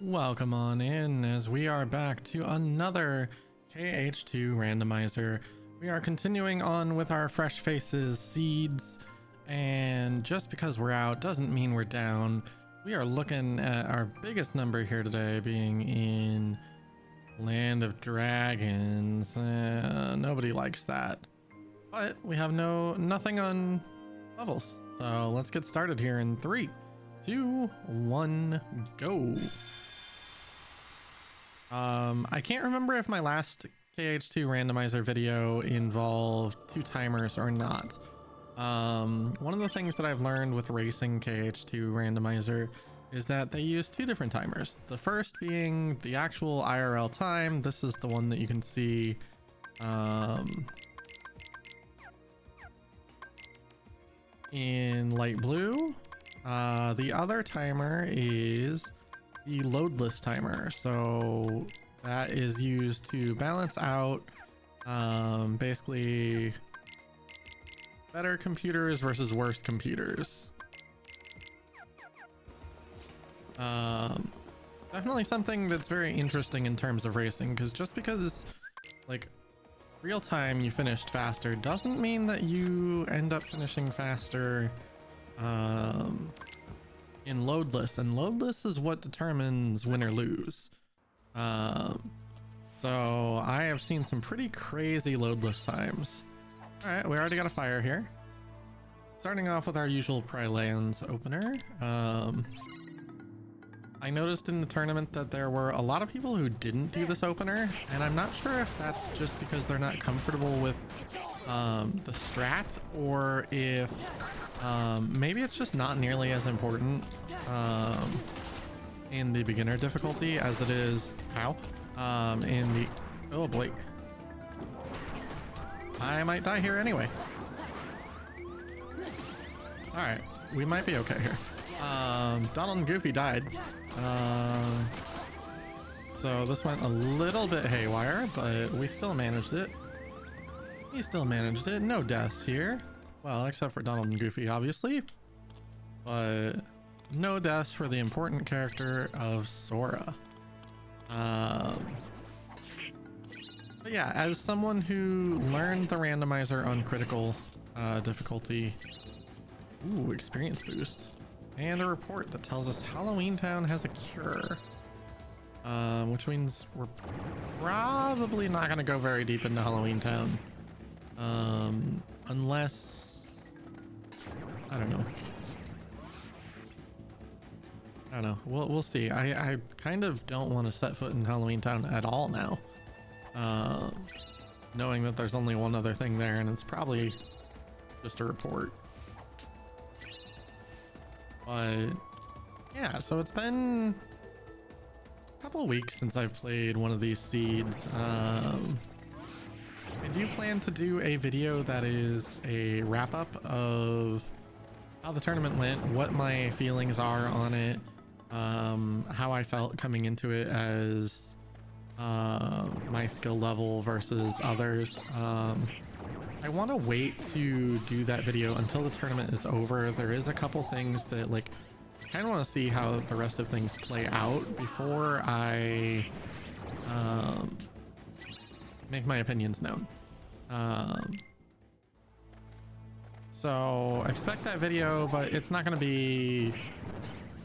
Welcome on in as we are back to another KH2 randomizer. We are continuing on with our fresh faces seeds, and just because we're out doesn't mean we're down. We are looking at our biggest number here today being in Land of Dragons. Nobody likes that, but we have nothing on levels, so let's get started here in 3, 2, 1, go. I can't remember if my last KH2 randomizer video involved 2 timers or not. One of the things that I've learned with racing KH2 randomizer is that they use 2 different timers. The first being the actual IRL time. This is the one that you can see in light blue. The other timer is the loadless timer, so that is used to balance out basically better computers versus worse computers. Definitely something that's very interesting in terms of racing, because just because like real time you finished faster doesn't mean that you end up finishing faster in loadless, and loadless is what determines win or lose. So I have seen some pretty crazy loadless times. All right, we already got a fire here. Starting off with our usual Pry Lands opener. I noticed in the tournament that there were a lot of people who didn't do this opener, and I'm not sure if that's just because they're not comfortable with the strat, or if maybe it's just not nearly as important in the beginner difficulty as it is in the oh boy, I might die here anyway. All right, we might be okay here. Donald and Goofy died, so this went a little bit haywire, but we still managed it. No deaths here. Well, except for Donald and Goofy, obviously. But no deaths for the important character of Sora. But yeah, as someone who learned the randomizer on critical difficulty... Ooh, experience boost. And a report that tells us Halloween Town has a cure. Which means we're probably not going to go very deep into Halloween Town. Unless... I don't know. We'll see. I kind of don't want to set foot in Halloween Town at all now. Knowing that there's only one other thing there, and it's probably just a report. But yeah, so it's been a couple weeks since I've played one of these seeds. I do plan to do a video that is a wrap-up of how the tournament went, what my feelings are on it, how I felt coming into it as my skill level versus others. I want to wait to do that video until the tournament is over. There is a couple things that like kind of want to see how the rest of things play out before I make my opinions known. So expect that video, but it's not going to be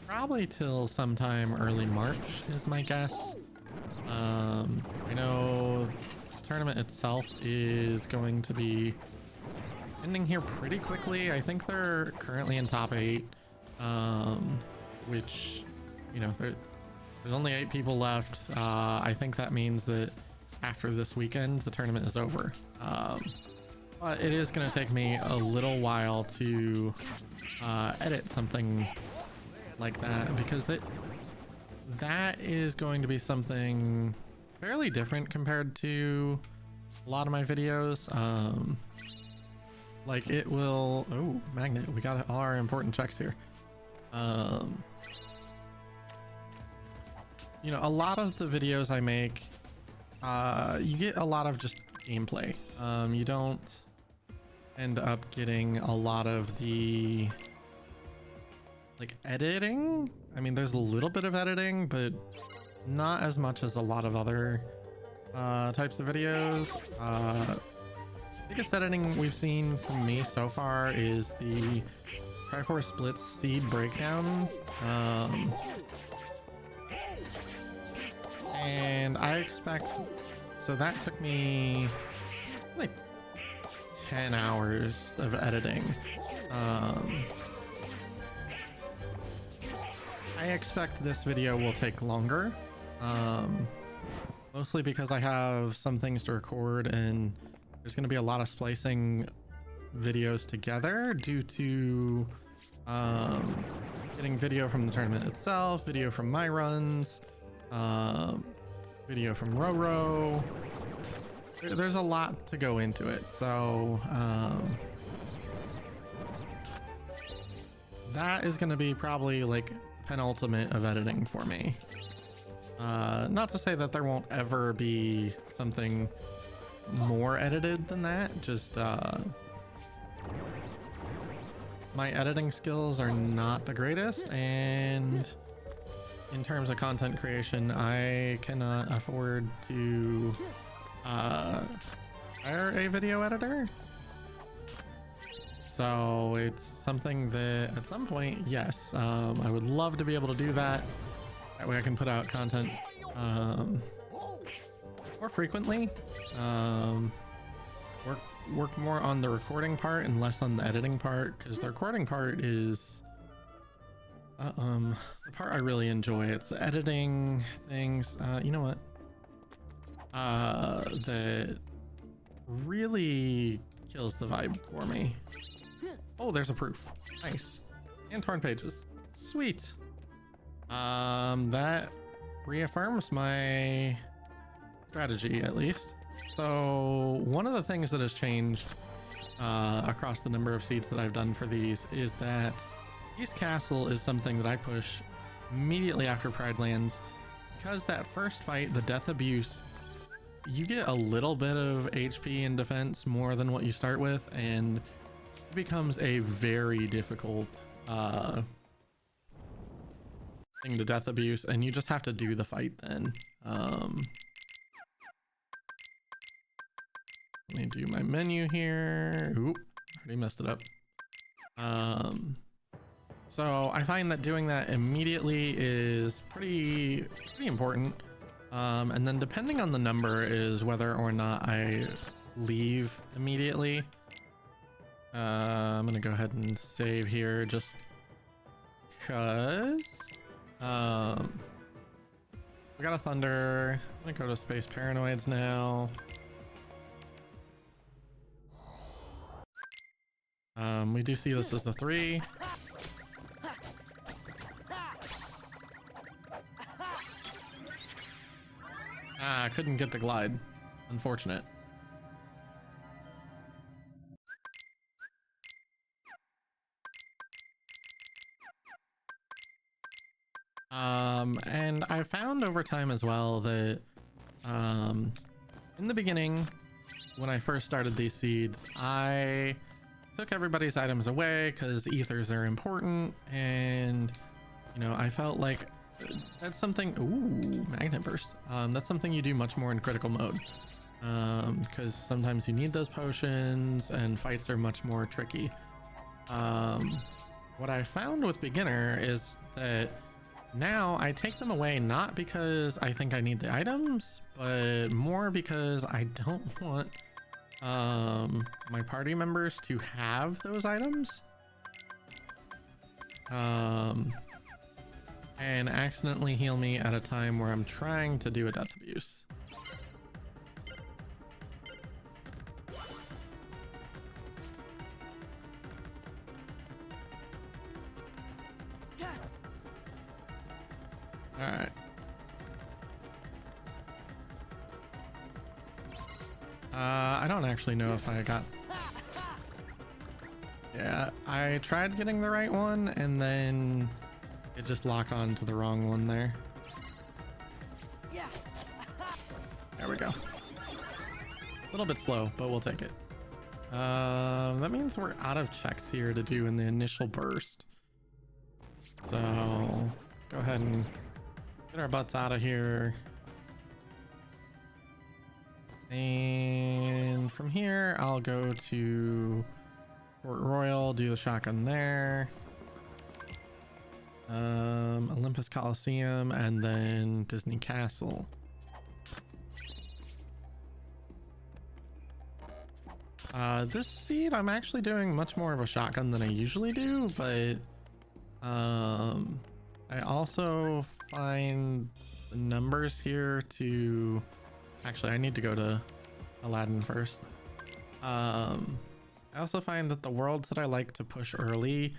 probably till sometime early March is my guess. I know the tournament itself is going to be ending here pretty quickly. I think they're currently in top 8, which, you know, there's only 8 people left. I think that means that after this weekend the tournament is over, but it is going to take me a little while to edit something like that, because that is going to be something fairly different compared to a lot of my videos. Like it will... Oh, magnet, we got all our important checks here. You know, a lot of the videos I make, you get a lot of just gameplay. You don't end up getting a lot of the like editing I mean, there's a little bit of editing, but not as much as a lot of other types of videos. Biggest editing we've seen from me so far is the Triforce Splits seed breakdown. And I expect, so that took me like 10 hours of editing. I expect this video will take longer, mostly because I have some things to record and there's going to be a lot of splicing videos together due to getting video from the tournament itself, video from my runs, video from Roro. There's a lot to go into it, so that is going to be probably like penultimate of editing for me. Not to say that there won't ever be something more edited than that, just my editing skills are not the greatest, and in terms of content creation I cannot afford to hire a video editor. So it's something that at some point, yes, I would love to be able to do that. That way I can put out content more frequently, work more on the recording part and less on the editing part, because the recording part is the part I really enjoy. It's the editing things. You know what? That really kills the vibe for me. Oh, there's a proof. Nice. And torn pages. Sweet. That reaffirms my strategy, at least. So one of the things that has changed across the number of seeds that I've done for these is that East Castle is something that I push immediately after Pride lands, because that first fight, the Death Abuse, you get a little bit of HP and defense more than what you start with, and it becomes a very difficult thing to Death Abuse, and you just have to do the fight then. Let me do my menu here. Oop, already messed it up. So I find that doing that immediately is pretty important. And then depending on the number is whether or not I leave immediately. I'm gonna go ahead and save here just because we got a Thunder. I'm gonna go to Space Paranoids now. We do see this as a 3. I couldn't get the glide. Unfortunate. And I found over time as well that in the beginning, when I first started these seeds, I took everybody's items away because ethers are important, and you know, I felt like that's something. Ooh, magnet burst. That's something you do much more in critical mode, because sometimes you need those potions and fights are much more tricky. What I found with beginner is that now I take them away not because I think I need the items, but more because I don't want my party members to have those items and accidentally heal me at a time where I'm trying to do a Death Abuse. All right. I don't actually know if I got... Yeah, I tried getting the right one and then it just locked on to the wrong one there. There we go. A little bit slow, but we'll take it. That means we're out of checks here to do in the initial burst. So go ahead and get our butts out of here. And from here, I'll go to Port Royal, do the shotgun there. Olympus Coliseum, and then Disney Castle. This seed, I'm actually doing much more of a shotgun than I usually do, but I also find the numbers here to... Actually, I need to go to Aladdin first. I also find that the worlds that I like to push early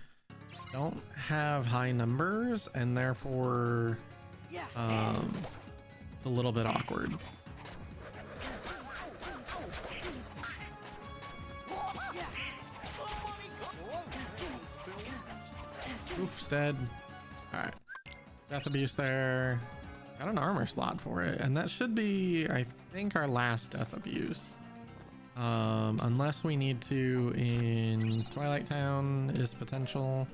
don't have high numbers, and therefore it's a little bit awkward. Oof's dead. Alright. Death Abuse there. Got an armor slot for it, and that should be, I think, our last Death Abuse. Unless we need to in Twilight Town is potential.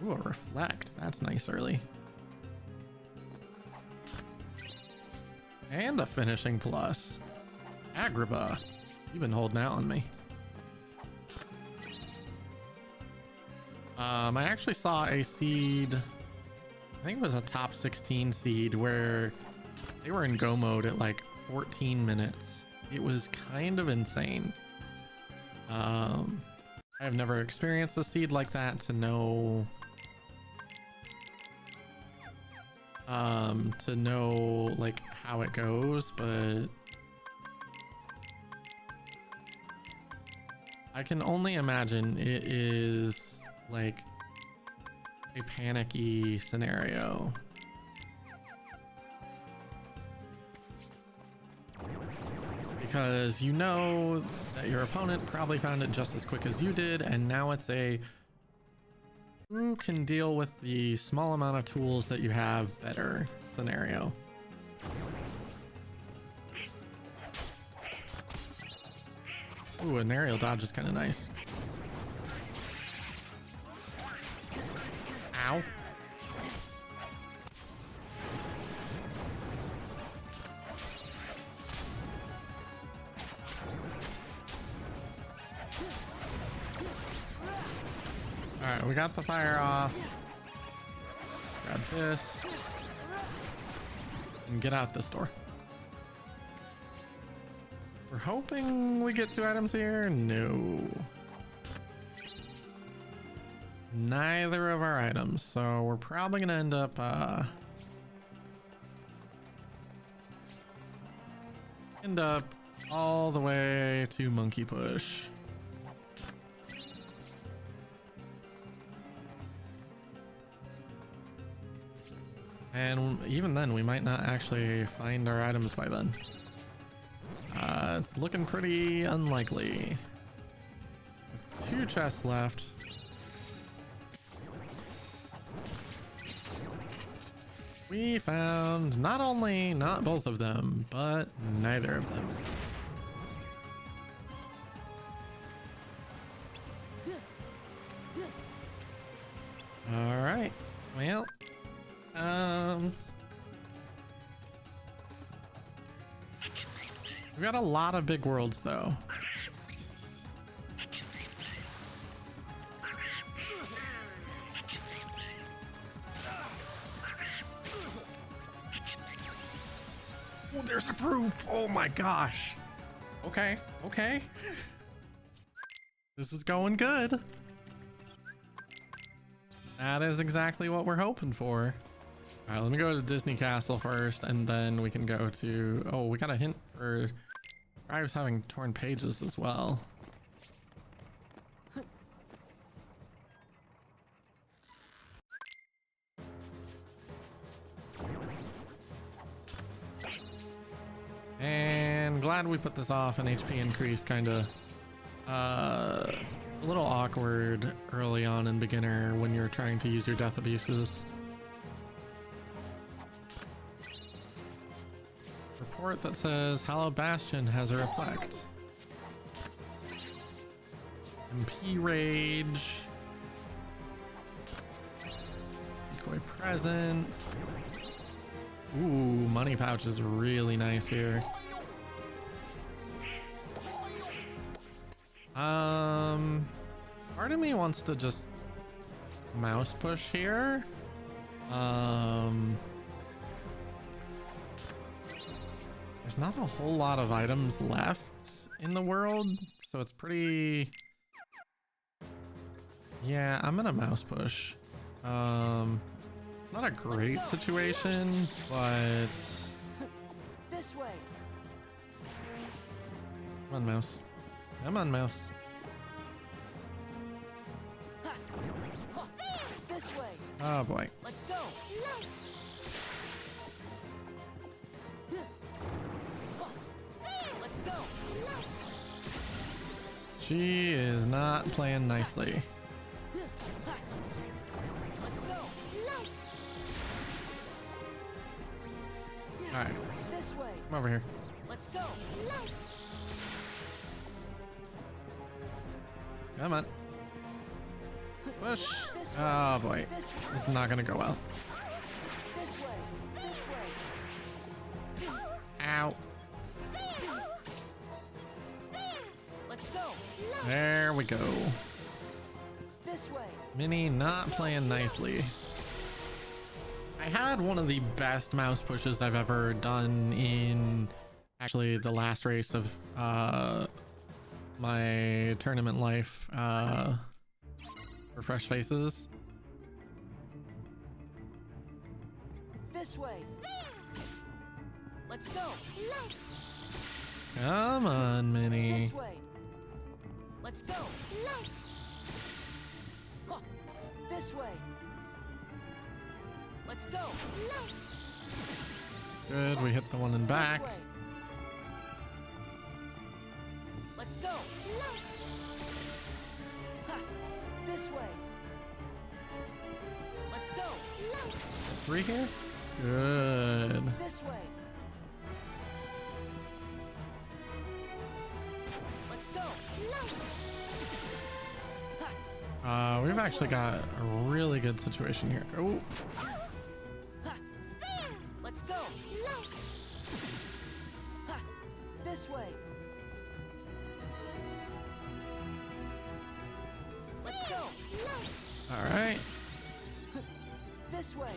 Ooh, a Reflect. That's nice early. And a Finishing Plus. Agrabah. You've been holding out on me. I actually saw a seed, I think it was a top 16 seed, where they were in go mode at like 14 minutes. It was kind of insane. I have never experienced a seed like that to know like how it goes, but I can only imagine it is like a panicky scenario. Because you know that your opponent probably found it just as quick as you did, and now it's a who can deal with the small amount of tools that you have better scenario. Ooh, an aerial dodge is kind of nice. Ow. Alright, we got the fire off. Grab this. And get out this door. We're hoping we get 2 items here. No. Neither of our items. So we're probably going to end up... all the way to Monkey Push. And even then, we might not actually find our items by then. It's looking pretty unlikely. 2 chests left. We found not both of them, but neither of them. All right. Well, we've got a lot of big worlds though. Oh, there's a proof. Oh my gosh. Okay. Okay. This is going good. That is exactly what we're hoping for. All right, let me go to Disney Castle first, and then we can go to... Oh, we got a hint for Scribes having torn pages as well. And glad we put this off. An HP increase, kind of a little awkward early on in beginner when you're trying to use your death abuses. Report that says Hollow Bastion has a reflect. MP Rage. present. Ooh, money pouch is really nice here. Part of me wants to just mouse push here. There's not a whole lot of items left in the world, so it's pretty... Yeah, I'm gonna mouse push. Not a great situation, but... This way. Come on, mouse. Come on, mouse. This way. Oh boy. Let's go. Let's go. She is not playing nicely. Let's go. All right, This way. come over here. Let's go. Come on. Push. This way. Oh boy. This way. This is not gonna go well. This way. This way. Ow. Let's go. There we go. This way. Minnie not playing nicely. I had one of the best mouse pushes I've ever done in actually the last race of my tournament life for Fresh Faces. This way. Let's go. Come on, Minnie. This way. Let's go. This way. Let's go. Good, we hit the one in back. This way. Let's go. Ha. This way. Let's go. 3 here? Good. This way. Let's go. Ha. We've actually got a really good situation here. Oh, Ha. Let's go. Ha. This way. Let's go. all right. This way.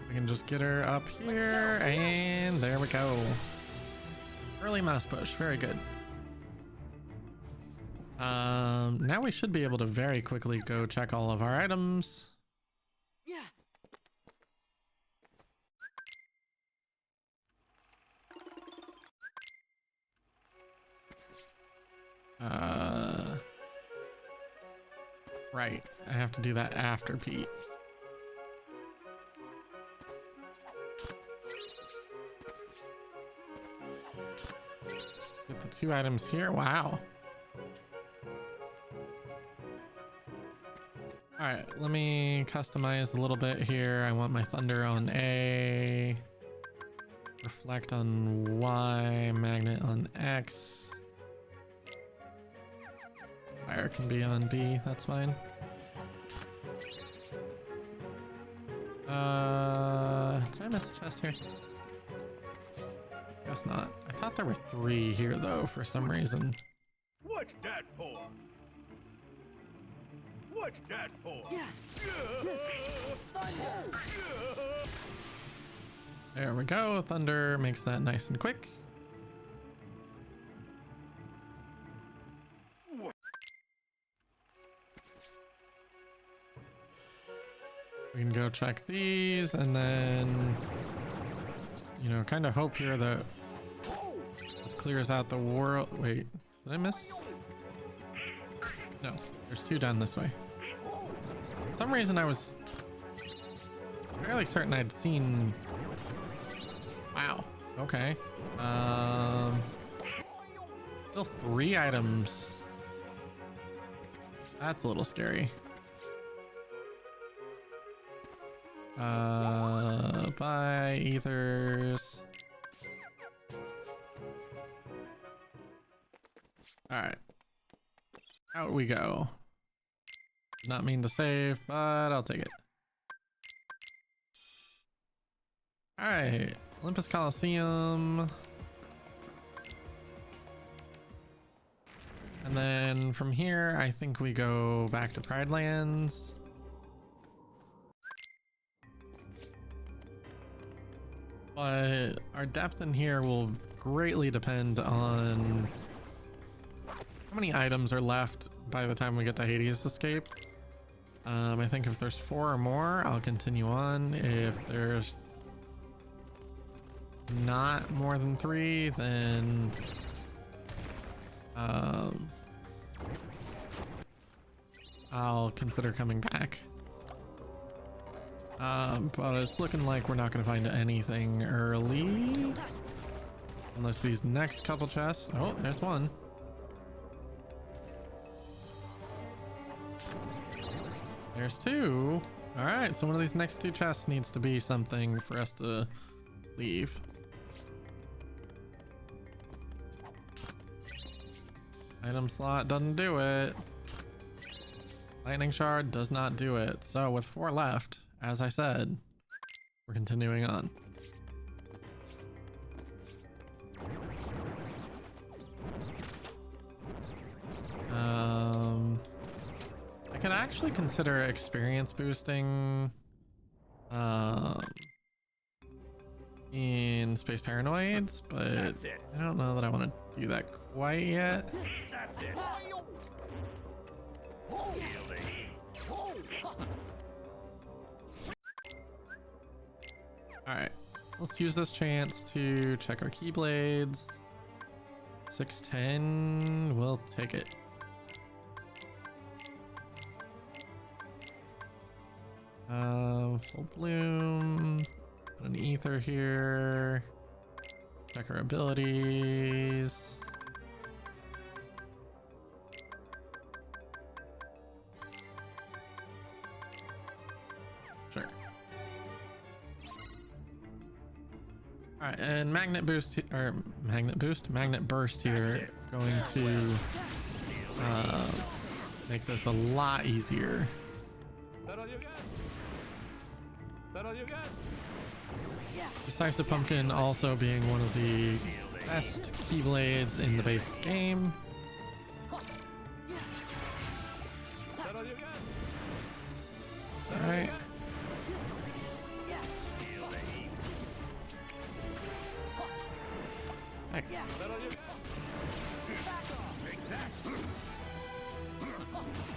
We can just get her up here, and there we go. Early mouse push, very good. Now we should be able to very quickly go check all of our items. Yeah. Right, I have to do that after Pete. Get the 2 items here. Wow. All right, let me customize a little bit here. I want my thunder on A, reflect on Y, magnet on X. Fire can be on B, that's fine. Did I miss the chest here? Guess not. I thought there were 3 here though for some reason. What's that for? What's that for? Yeah. Thunder. There we go. Thunder makes that nice and quick. We can go check these and then, you know, kind of hope here that this clears out the world. Wait, did I miss? No, there's 2 down this way. For some reason I was fairly certain I'd seen. Wow. Okay. Still 3 items. That's a little scary. Bye, ethers. All right. Out we go. Did not mean to save, but I'll take it. All right, Olympus Coliseum. And then from here, I think we go back to Pride Lands. But our depth in here will greatly depend on how many items are left by the time we get to Hades Escape. I think if there's 4 or more, I'll continue on. If there's not more than 3, then I'll consider coming back. But it's looking like we're not going to find anything early. Unless these next couple chests... Oh, there's one. There's 2. Alright, so one of these next 2 chests needs to be something for us to leave. Item slot doesn't do it. Lightning shard does not do it. So with 4 left, as I said, we're continuing on. I could actually consider experience boosting in Space Paranoids, but I don't know that I want to do that quite yet. That's it. Alright, let's use this chance to check our Keyblades. 610, we'll take it. Full bloom. Put an ether here. Check our abilities. Sure. Alright, and magnet burst here is going to make this a lot easier. Is that all you got? Is that all you got? Decisive Pumpkin also being one of the best Keyblades in the base game. Is that all you got? Alright. Heck. Is that all you got?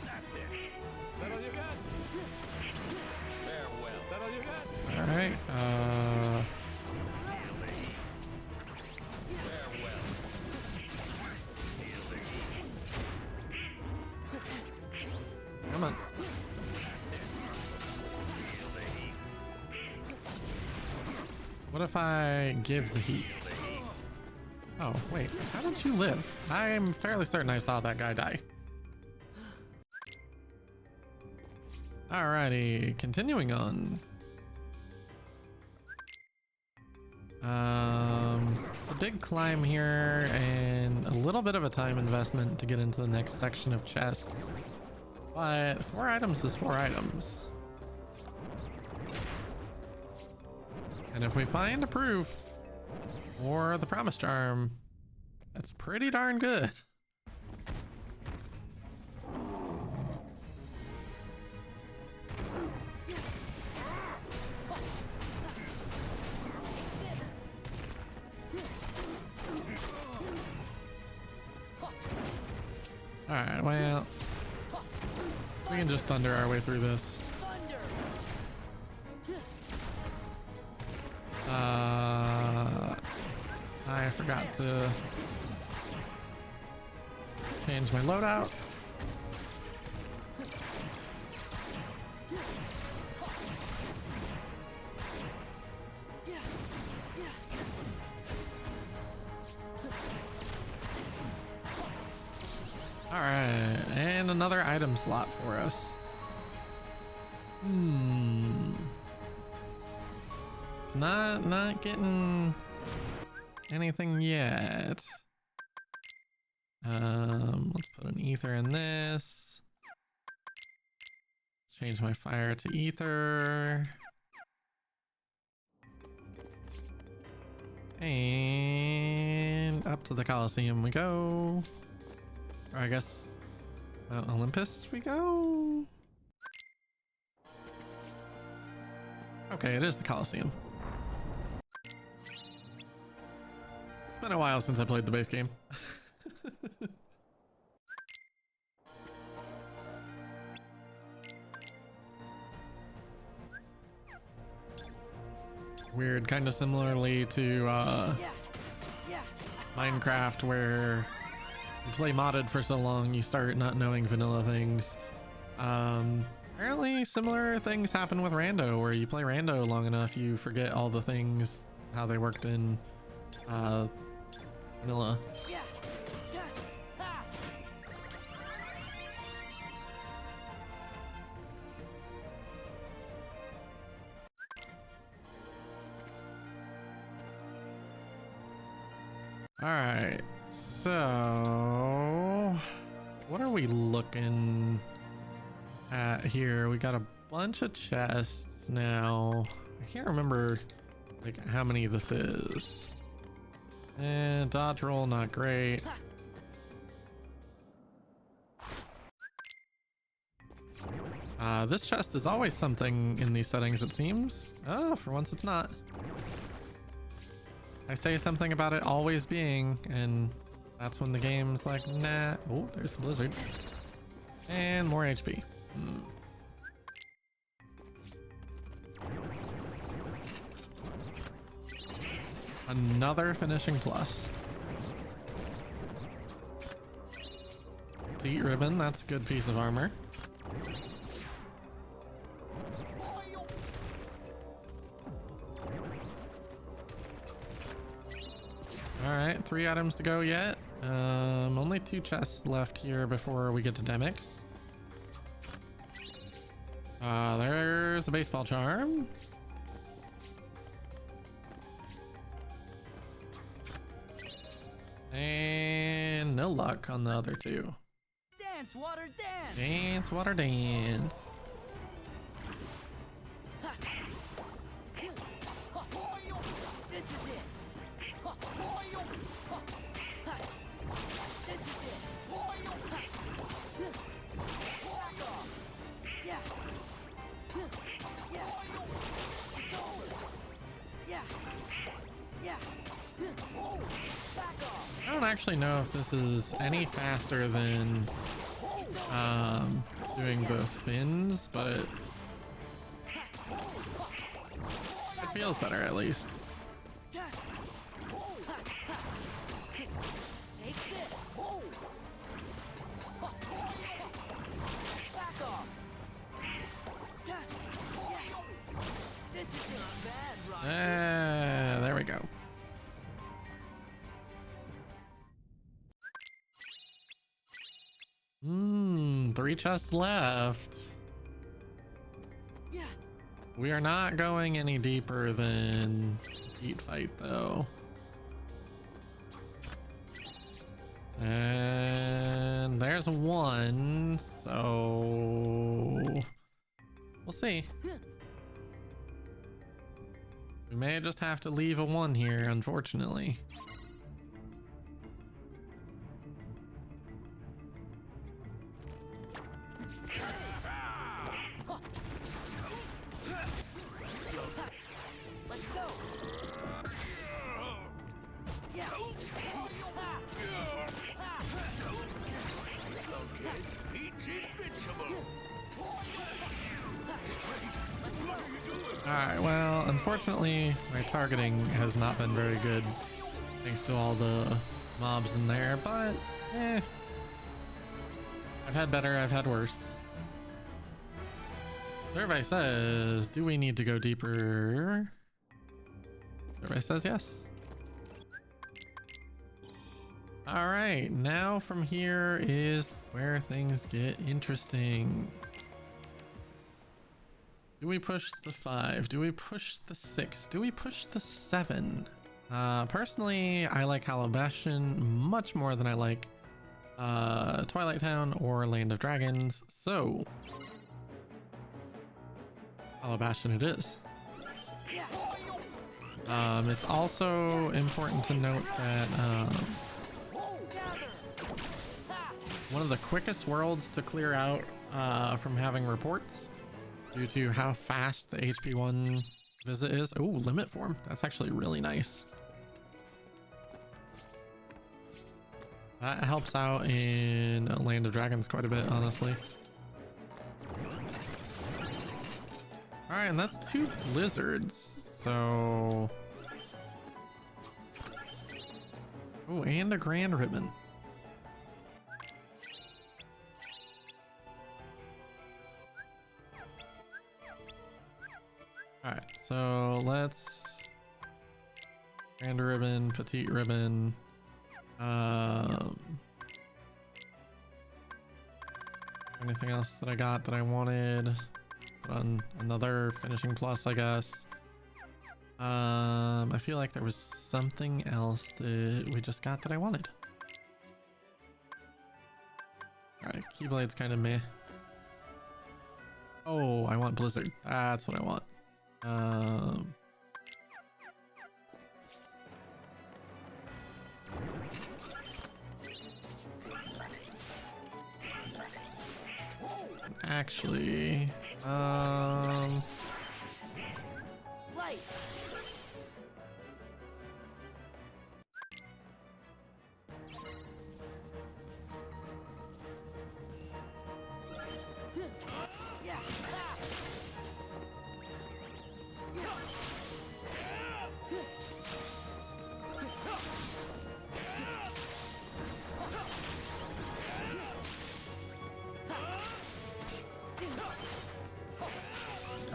That's it. Is that all you got? Farewell. Is that all you got? Alright, come on. What if I give the heat? Oh, wait, how did you live? I'm fairly certain I saw that guy die. Alrighty, continuing on. A big climb here and a little bit of a time investment to get into the next section of chests. But 4 items is 4 items. And if we find a proof or the promise charm, that's pretty darn good. Alright, well, we can just thunder our way through this. I forgot to change my loadout. All right, and another item slot for us. It's not getting anything yet. Let's put an ether in this. Let's change my fire to ether. And up to the Colosseum we go. Or I guess Olympus we go. Okay, it is the Colosseum. It's been a while since I played the base game. Weird, kind of similarly to Minecraft, where you play modded for so long you start not knowing vanilla things. Apparently similar things happen with rando, where you play rando long enough you forget all the things, how they worked in vanilla. All right, so what are we looking at here? We got a bunch of chests now. I can't remember like how many this is. And dodge roll, not great. This chest is always something in these settings, it seems. Oh, for once it's not. I say something about it always being, and that's when the game's like, nah. Oh, there's a blizzard. And more HP. Another finishing plus. Teat ribbon, that's a good piece of armor. Alright, 3 items to go yet. Only 2 chests left here before we get to Demix. There's a baseball charm. And no luck on the other 2. Dance, water, dance. Dance, water, dance. This is it. This is it. Yeah. Yeah. It's over. Yeah. Yeah. Back off. I don't actually know if this is any faster than doing the spins, but it feels better at least. Take this. Back off. This is not bad, Roger. There we go. Three chests left. Yeah. We are not going any deeper than Heat Fight though. And there's one, so we'll see. We may just have to leave a 1 here, unfortunately. Let's go. Yeah. He's invincible. Alright, well, unfortunately, my targeting has not been very good thanks to all the mobs in there, but I've had better, I've had worse. Survey says, do we need to go deeper? Survey says yes. Alright, now from here is where things get interesting. Do we push the 5? Do we push the 6? Do we push the 7? Personally, I like Hollow Bastion much more than I like Twilight Town or Land of Dragons, so Hollow Bastion it is. It's also important to note that one of the quickest worlds to clear out from having reports due to how fast the HP1 visit is. Oh, limit form. That's actually really nice. That helps out in Land of Dragons quite a bit, honestly. All right, and that's 2 blizzards. So, oh, and a grand ribbon. All right, so let's grand ribbon, petite ribbon. Anything else that I got that I wanted? Put on another finishing plus, I guess. I feel like there was something else that we just got that I wanted. All right, Keyblade's kind of meh. Oh, I want Blizzard. That's what I want. Actually, Light. Yeah.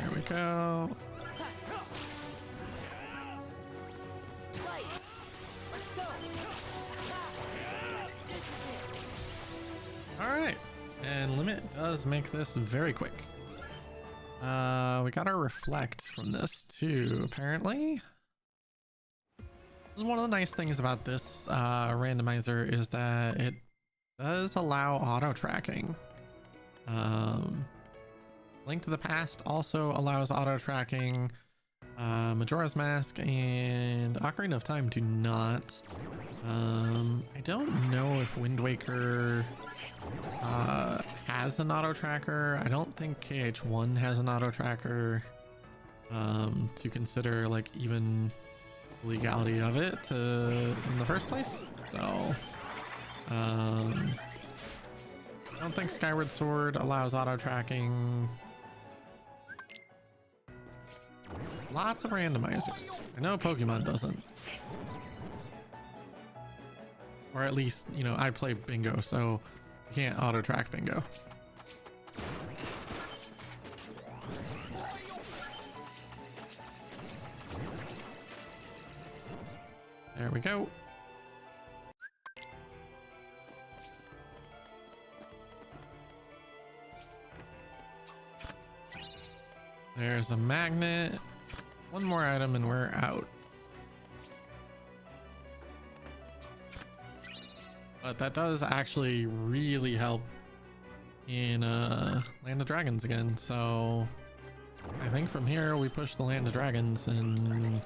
there we go. Light. Let's go. This is it. All right, and limit does make this very quick. We got our reflect from this too, apparently. This is one of the nice things about this randomizer is that it does allow auto tracking. Link to the Past also allows auto tracking. Majora's Mask and Ocarina of Time do not. I don't know if Wind Waker has an auto tracker. I don't think KH1 has an auto tracker to consider like even the legality of it in the first place. So I don't think Skyward Sword allows auto tracking. Lots of randomizers. I know Pokemon doesn't. Or at least, you know, I play bingo, so you can't auto track bingo. There we go. There's a magnet. One more item and we're out. But that does actually really help in Land of Dragons again. So I think from here we push the Land of Dragons and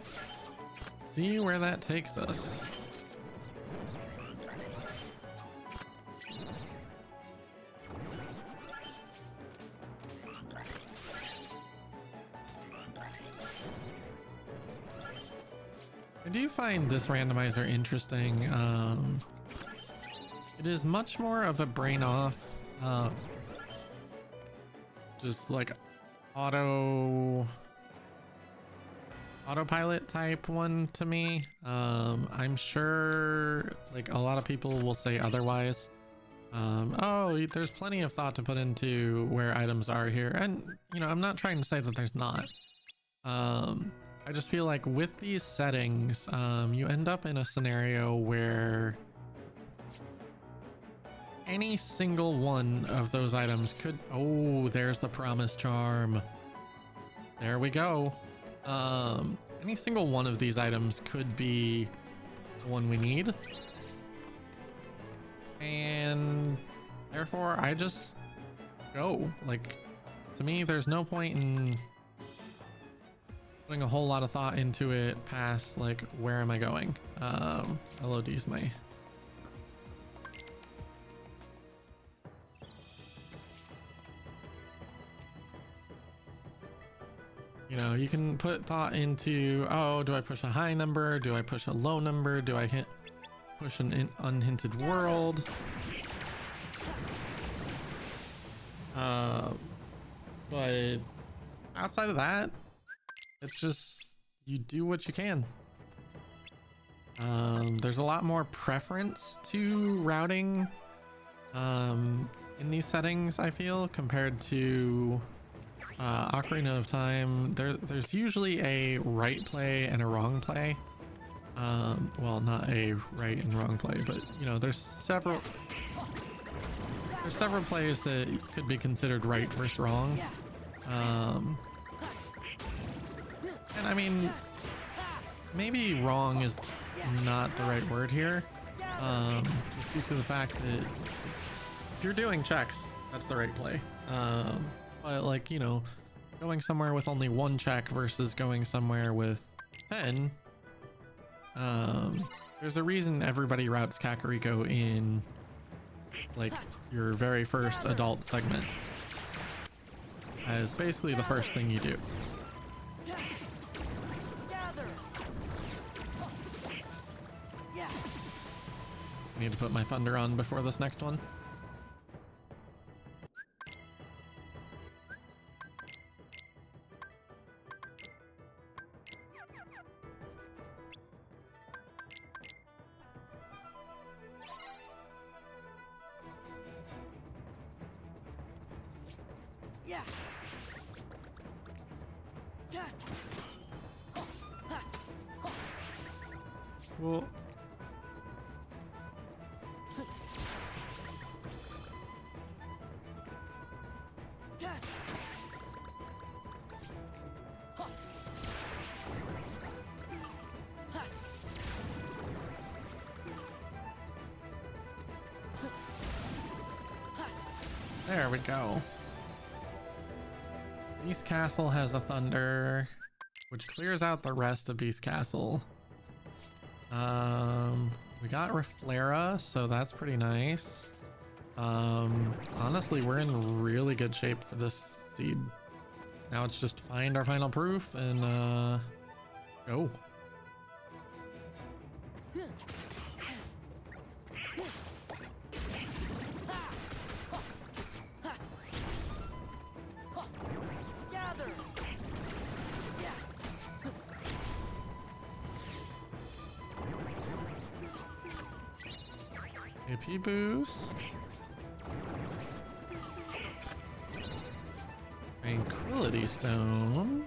see where that takes us. I do find this randomizer interesting. It is much more of a brain off, just like autopilot type one to me. I'm sure like a lot of people will say otherwise. Oh, there's plenty of thought to put into where items are here, and you know, I'm not trying to say that there's not. I just feel like with these settings, you end up in a scenario where any single one of those items could... Oh, there's the promise charm. There we go. Any single one of these items could be the one we need. And therefore, I just go. Like, to me, there's no point in putting a whole lot of thought into it past like where am I going. LOD's my you can put thought into, oh, do I push a high number, do I push a low number, do I push an unhinted world. But outside of that, it's just you do what you can. There's a lot more preference to routing in these settings, I feel, compared to Ocarina of Time. There's usually a right play and a wrong play. Well, not a right and wrong play, but there's several plays that could be considered right versus wrong. And I mean, maybe wrong is not the right word here, just due to the fact that if you're doing checks, that's the right play. But like, going somewhere with only one check versus going somewhere with 10, there's a reason everybody routes Kakariko in like your very first adult segment as basically the first thing you do. I need to put my thunder on before this next one. Cool. There we go. Beast Castle has a thunder, which clears out the rest of Beast Castle. We got Reflera, so that's pretty nice. Honestly, we're in really good shape for this seed. Now it's just find our final proof and go. AP boost. Tranquility Stone.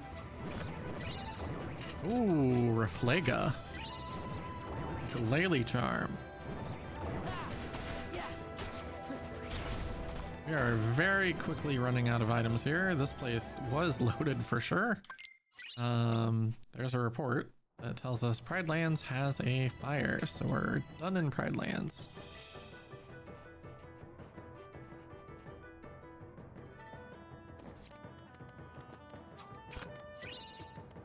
Ooh, Reflega. Ukulele Charm. We are very quickly running out of items here. This place was loaded for sure. There's a report that tells us Pride Lands has a fire, so we're done in Pride Lands.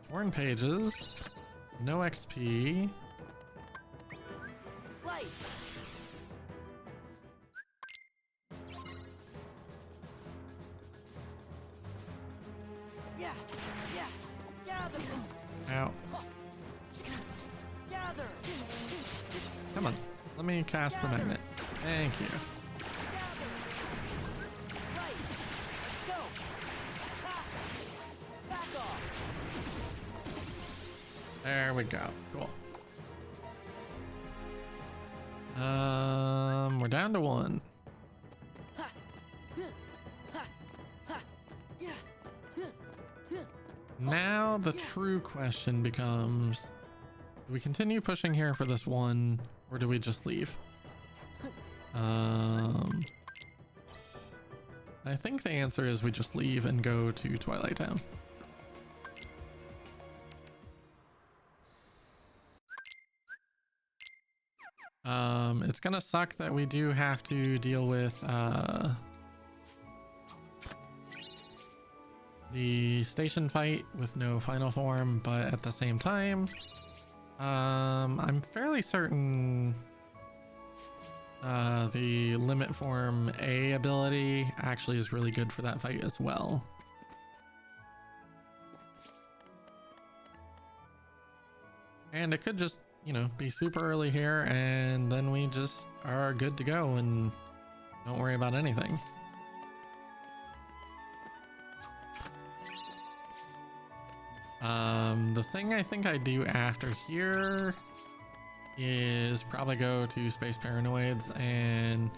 Torn pages, no XP. Light. Yeah. Gather. Ow. Gather. Come on, let me cast the magnet. Thank you. Right. Let's go. Ha. Back off. There we go. Cool. We're down to one. Now the true question becomes, do we continue pushing here for this one, or do we just leave? I think the answer is we just leave and go to Twilight Town. It's gonna suck that we do have to deal with the station fight with no final form, but at the same time, I'm fairly certain the limit form A ability actually is really good for that fight as well. And it could just, you know, be super early here and then we just are good to go and don't worry about anything. The thing I think I do after here is probably go to Space Paranoids and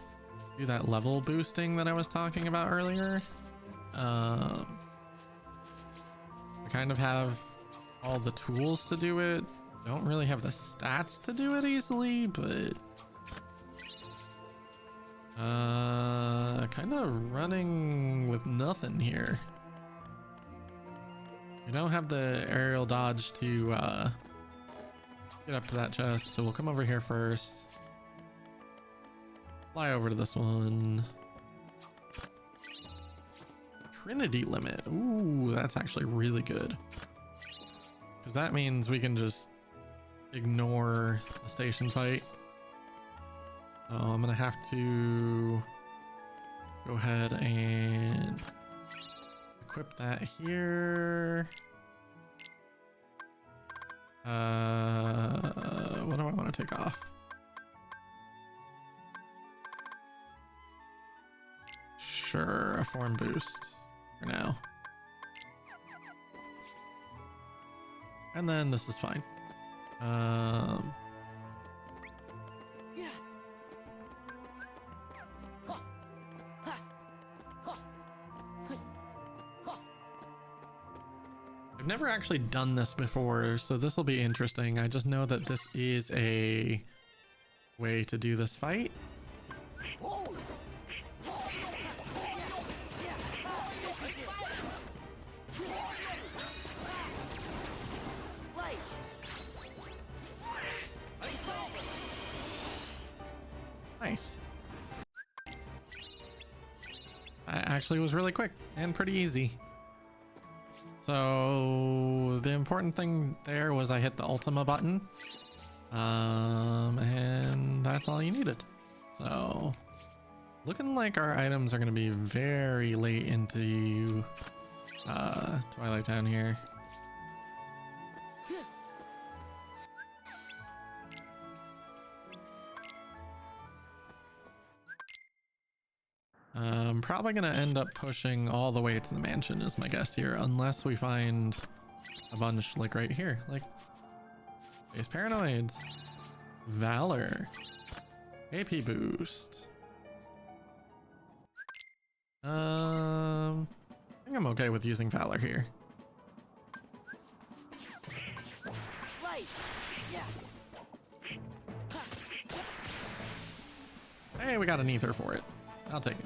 do that level boosting that I was talking about earlier. I kind of have all the tools to do it. Don't really have the stats to do it easily, but kind of running with nothing here. We don't have the aerial dodge to get up to that chest, so we'll come over here first. Fly over to this one. Trinity limit. Ooh, that's actually really good. Because that means we can just ignore the station fight. So I'm gonna have to go ahead and equip that here. What do I want to take off? Sure, a form boost for now. And then this is fine. I've never actually done this before, so this will be interesting. I just know that this is a way to do this fight. Nice. That actually was really quick and pretty easy. So the important thing there was I hit the Ultima button. And that's all you needed. So looking like our items are going to be very late into Twilight Town here. I'm probably gonna end up pushing all the way to the mansion is my guess here, unless we find a bunch like right here, like Space Paranoids, Valor, AP boost. I think I'm okay with using Valor here. Hey, we got an ether for it. I'll take it.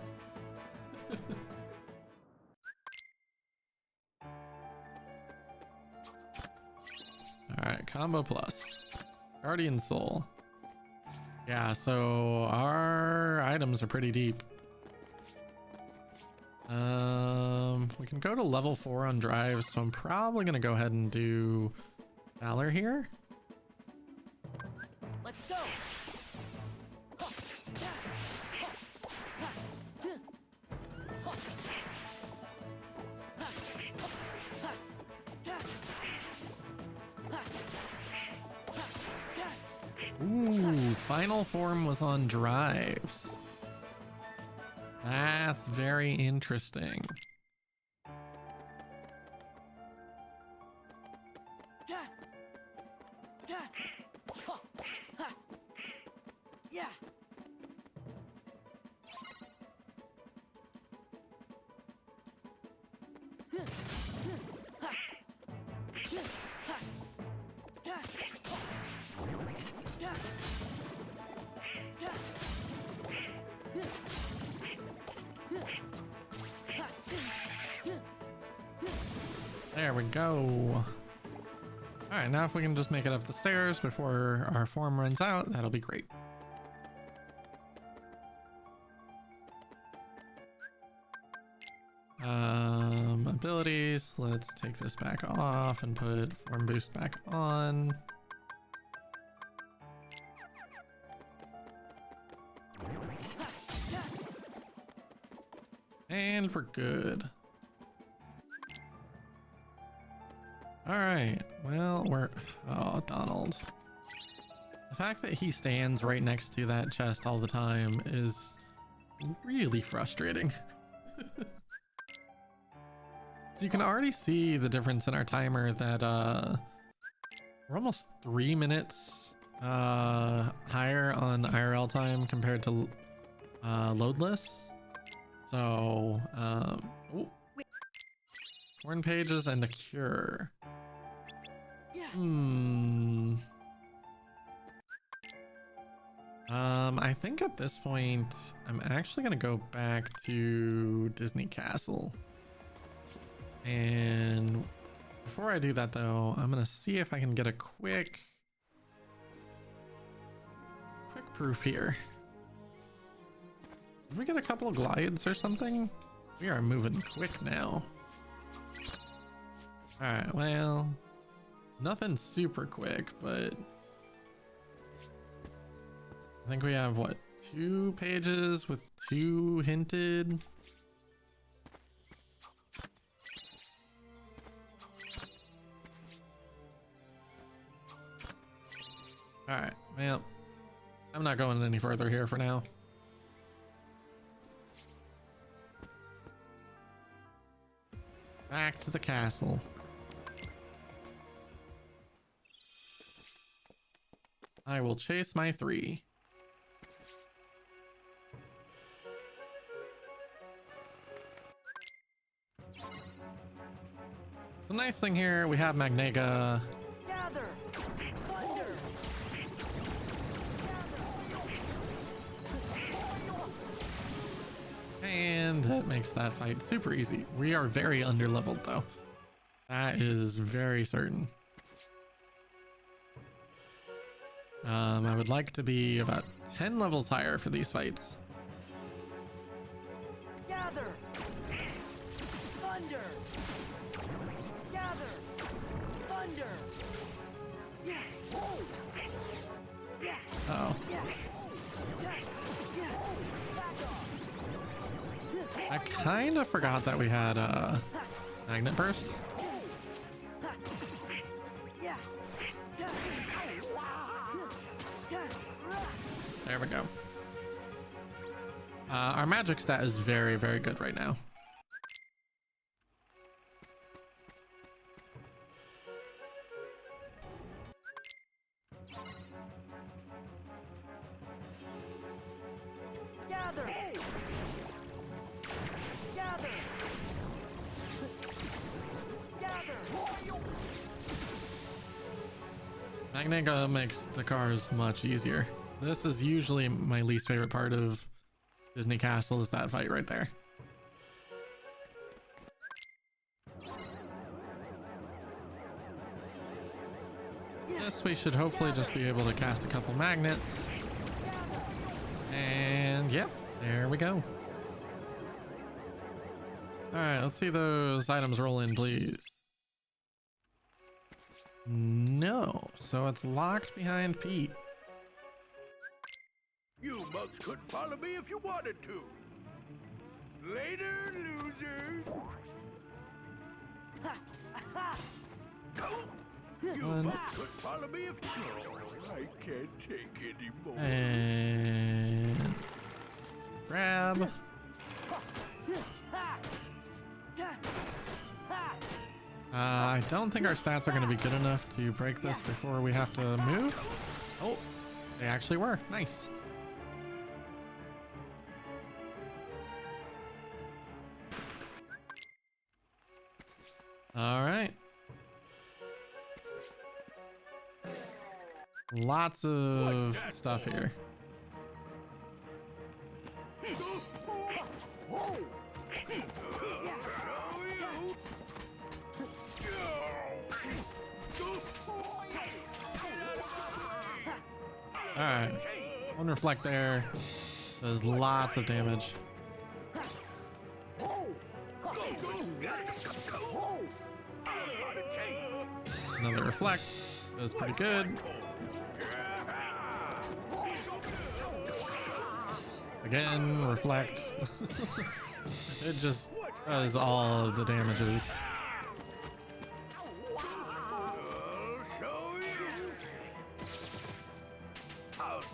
Alright, combo plus. Guardian Soul. Yeah, so our items are pretty deep. We can go to level 4 on drives, so I'm probably gonna go ahead and do Valor here. Let's go. Ooh, final form was on drives. That's very interesting. Yeah. There we go. All right, now if we can just make it up the stairs before our form runs out, that'll be great. Abilities. Let's take this back off and put form boost back on. And we're good. All right, well, oh, Donald. The fact that he stands right next to that chest all the time is really frustrating. So you can already see the difference in our timer that we're almost 3 minutes higher on IRL time compared to loadless. So, torn pages and a cure. I think at this point, I'm actually gonna go back to Disney Castle. And before I do that though, I'm gonna see if I can get a quick proof here. Did we get a couple of glides or something? We are moving quick now. Alright, well, nothing super quick, but I think we have, what, 2 pages with 2 hinted? Alright, well, I'm not going any further here for now. Back to the castle. I will chase my 3. The nice thing here, we have Magnega. Gather. Thunder. And that makes that fight super easy. We are very underleveled though. That is very certain. I would like to be about 10 levels higher for these fights. Gather. Thunder. Gather. Thunder. Yeah. Yeah. Uh-oh. Yeah. Yeah. Back off. I kind of forgot that we had Magnet Burst. Yeah. There we go. Our magic stat is very, very good right now. Gather. Gather. Gather. Magnega makes the cars much easier. This is usually my least favorite part of Disney Castle, is that fight right there. This we should hopefully just be able to cast a couple magnets. And yep, there we go. Alright, let's see those items roll in, please. No, so it's locked behind Pete. You mugs couldn't follow me if you wanted to. Later, losers. You One. mugs couldn't follow me if I can't take anymore. And grab. I don't think our stats are going to be good enough to break this before we have to move. Oh, they actually were. Nice. All right. Lots of stuff here. All right. One reflect there. Does lots of damage. reflect. Does pretty good. Again, reflect. It just does all of the damages.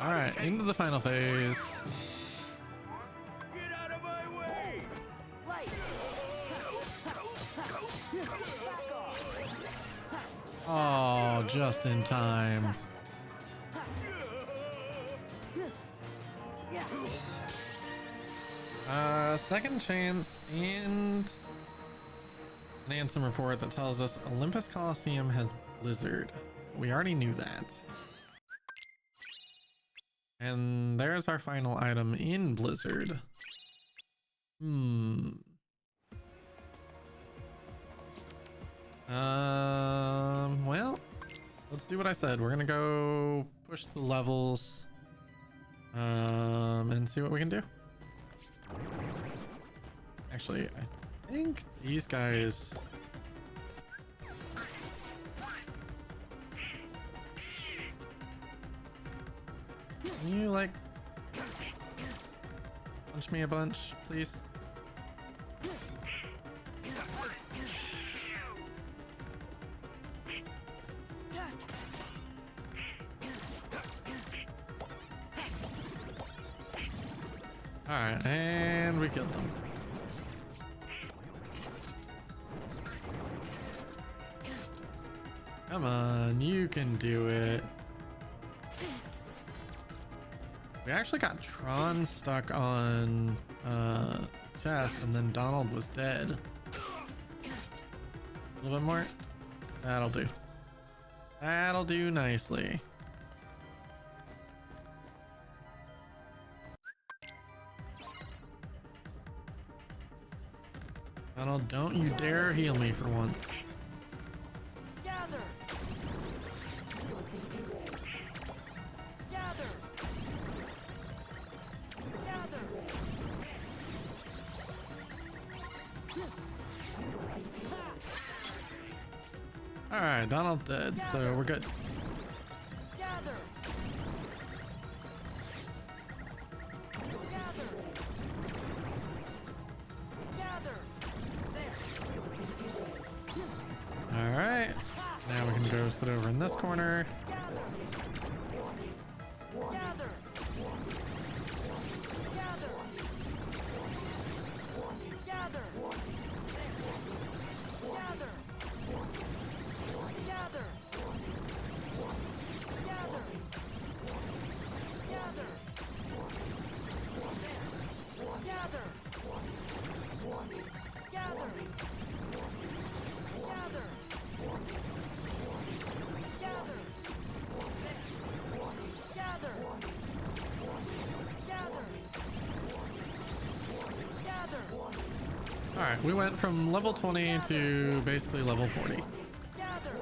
All right, into the final phase. Get out of my way! Light. Back off. Oh, just in time. Yeah. Second chance and an Ansem report that tells us Olympus Coliseum has Blizzard. We already knew that. And there's our final item in Blizzard. Well, let's do what I said. We're gonna go push the levels, and see what we can do. Actually, I think these guys. Can you like punch me a bunch, please? All right, and we killed them. Come on, you can do it. We actually got Tron stuck on chest, and then Donald was dead. A little bit more. That'll do. That'll do nicely. Donald, don't you dare heal me for once. Gather. Gather. Gather. All right, Donald's dead, so we're good. Gather. Gather. Gather. There. All right, now we can go sit over in this corner. Gather. Gather. Gather. Gather. Gather. Gather. Gather. Gather. Gather. Gather. Gather. Gather. Gather. Gather. Gather. All right, we went from level 20 to basically level 40. Gather.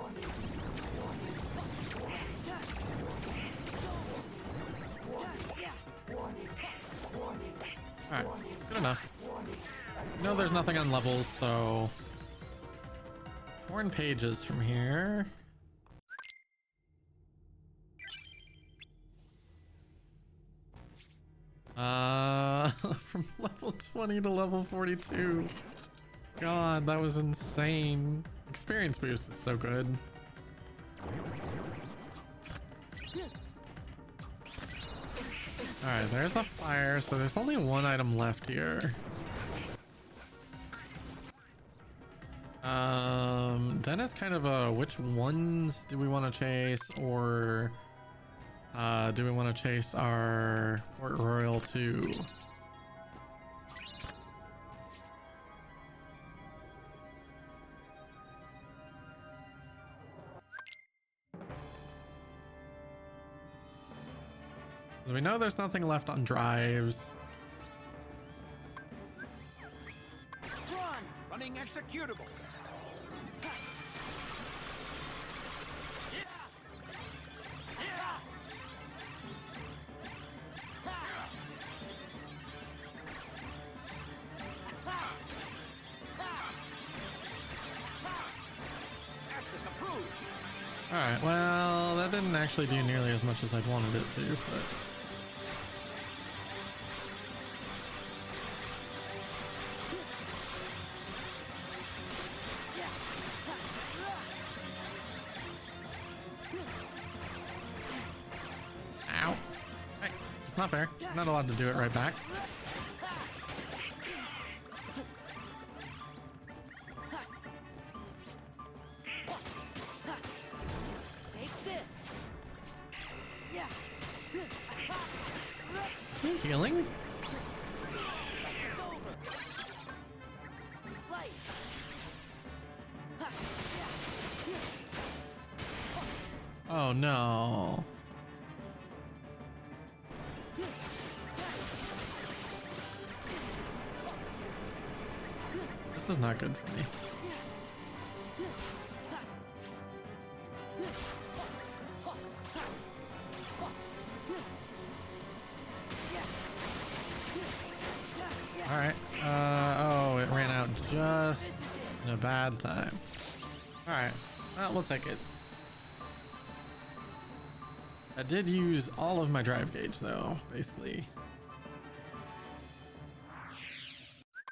All right, good enough. No, there's nothing on levels, so torn pages from here. From level 20 to level 42. God, that was insane. Experience boost is so good. All right, there's a fire, so there's only one item left here. Then it's kind of a which ones do we want to chase, or do we want to chase our Port Royal 2? We know there's nothing left on drives. Run! Running executable. All didn't actually do nearly as much as I'd wanted it to, but... Ow. Hey, it's not fair. I'm not allowed to do it right back. Take this. Yeah. Is he healing? It's over. Light. Oh no. This is not good for me. All right. Oh, it ran out just in a bad time. All right. Well, we'll take it. I did use all of my drive gauge though, basically.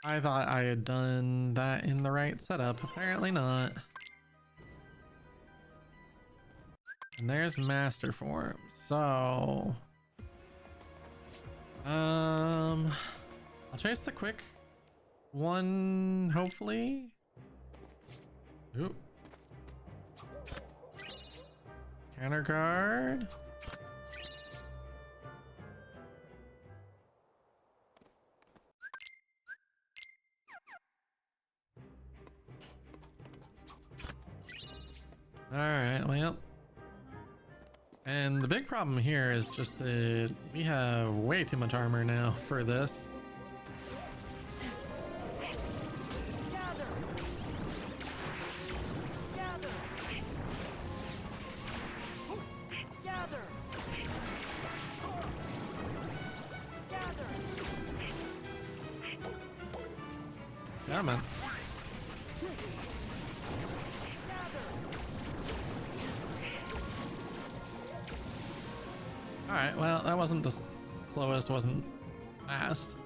I thought I had done that in the right setup. Apparently not. And there's master form. So, I'll chase the quick one, hopefully. Ooh. Counter card. All right, well, and the big problem here is just that we have way too much armor now for this. Gather. Gather. Gather. Gather. Yeah, man. All right, well, that wasn't the slowest, wasn't fast,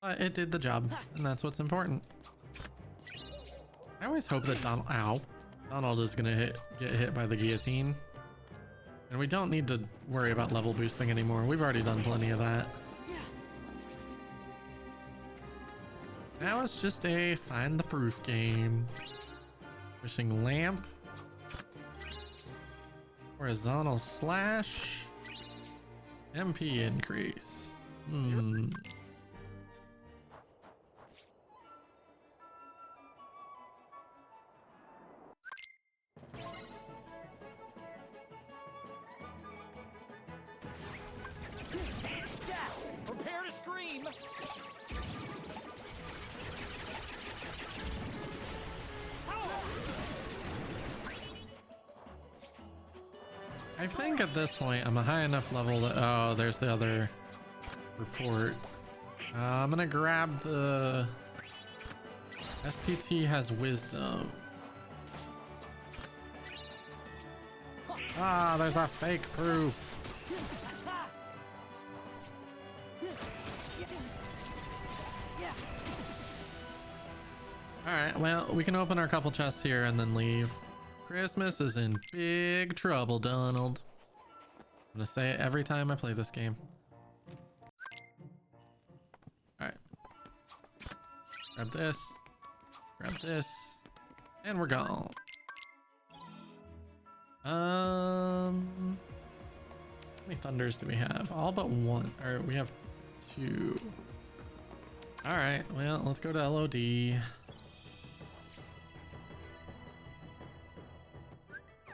but it did the job, and that's what's important. I always hope that Donald is gonna get hit by the guillotine, and we don't need to worry about level boosting anymore. We've already done plenty of that. Now it's just a find the proof game. Wishing lamp. Horizontal slash. MP increase. Jack, prepare to scream. I think at this point I'm a high enough level that, oh, there's the other report. I'm gonna grab the STT has wisdom. Ah, there's a fake proof. All right, well, we can open our couple chests here and then leave. Christmas is in big trouble, Donald. I'm gonna say it every time I play this game. All right. Grab this, and we're gone. How many thunders do we have? All but one. Or we have two. All right, well, let's go to LOD.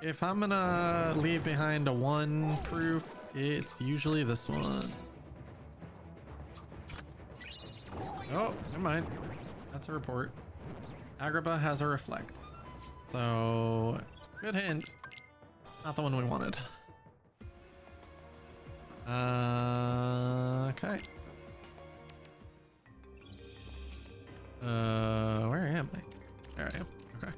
If I'm gonna leave behind a one proof, it's usually this one. Oh, never mind. That's a report. Agrabah has a reflect. So, good hint. Not the one we wanted. Okay. Where am I? There I am. Okay.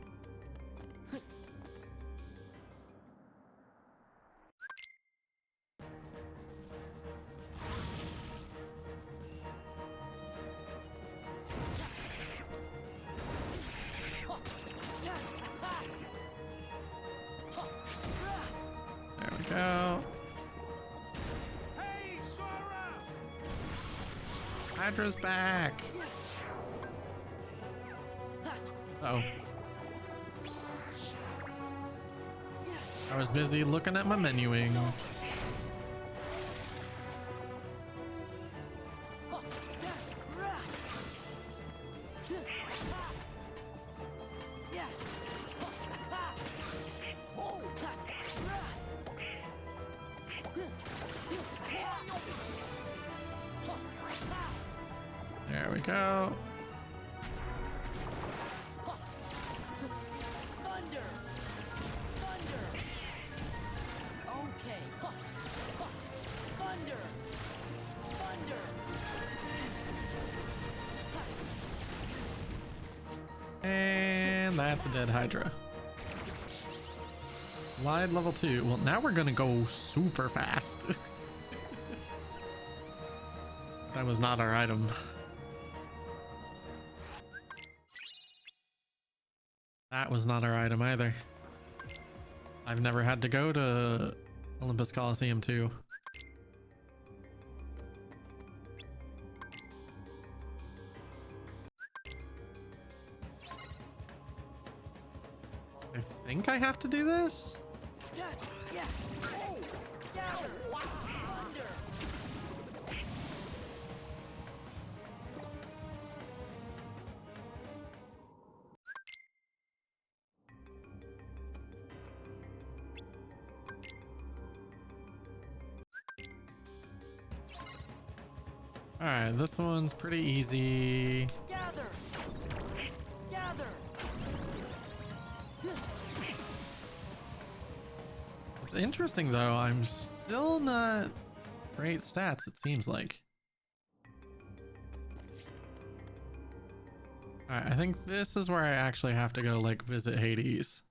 Hydra's back. Uh-oh. I was busy looking at my menuing. There we go. Thunder! Thunder! Okay. Thunder! Thunder! And that's a dead Hydra. Slide level 2. Well, now we're gonna go super fast. That was not our item. That was not our item either. I've never had to go to Olympus Coliseum 2. I think I have to do this? Yeah. Oh. Gather! Thunder! Alright, this one's pretty easy. Gather! Gather! It's interesting though, I'm still not great stats, it seems like. Alright, I think this is where I actually have to go like visit Hades.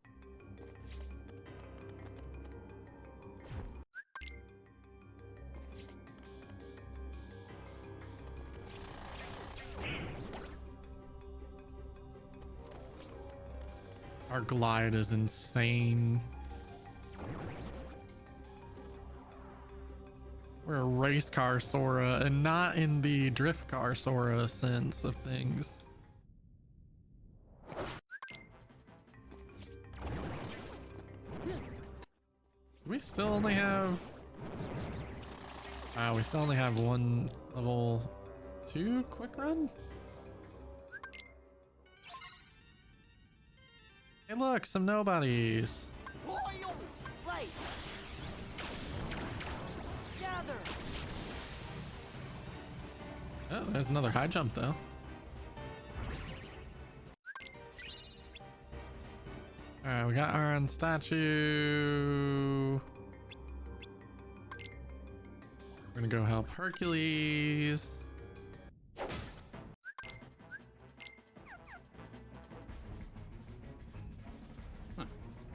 Our glide is insane. We're a race car Sora and not in the drift car Sora sense of things. We still only have... Wow, we still only have one level 2 quick run? Hey look, some nobodies. Light! Gather! Oh, there's another high jump though. Alright, we got our own statue. We're gonna go help Hercules.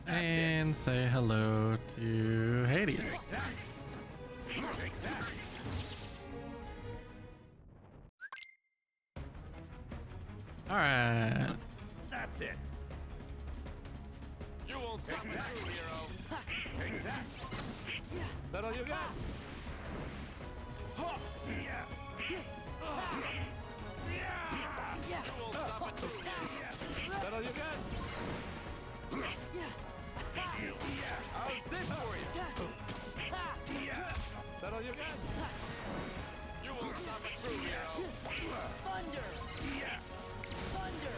And say hello to Hades. Alright. That's it. You won't stop me, true hero. Take that. That all you got? Yeah! You won't stop me, true hero. That all you got? How's this for you? That all you got? You won't stop me, true hero. Thunder! Thunder!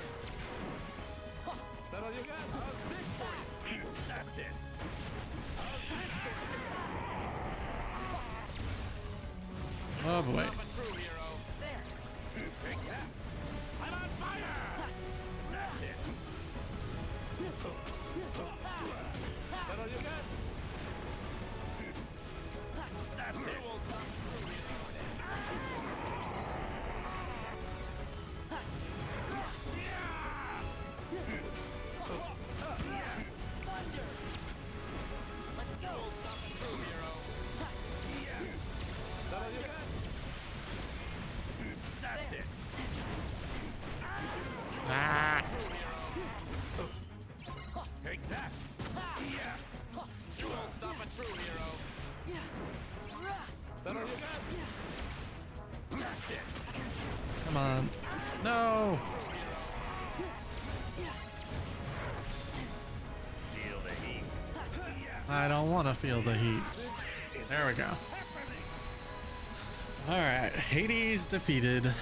That all you got? How's this for you? That's it. Oh boy. Stop a true hero. There! Take that. I'm on fire. That's it. That all you got? That's it. You won't stop me, true hero. Thunder! Let's You go! won't stop me, true hero. That all you got? That's it. Ah. True hero. Take that. Come on. No! Feel the heat. I don't want to feel the heat. There we go. Alright, Hades defeated.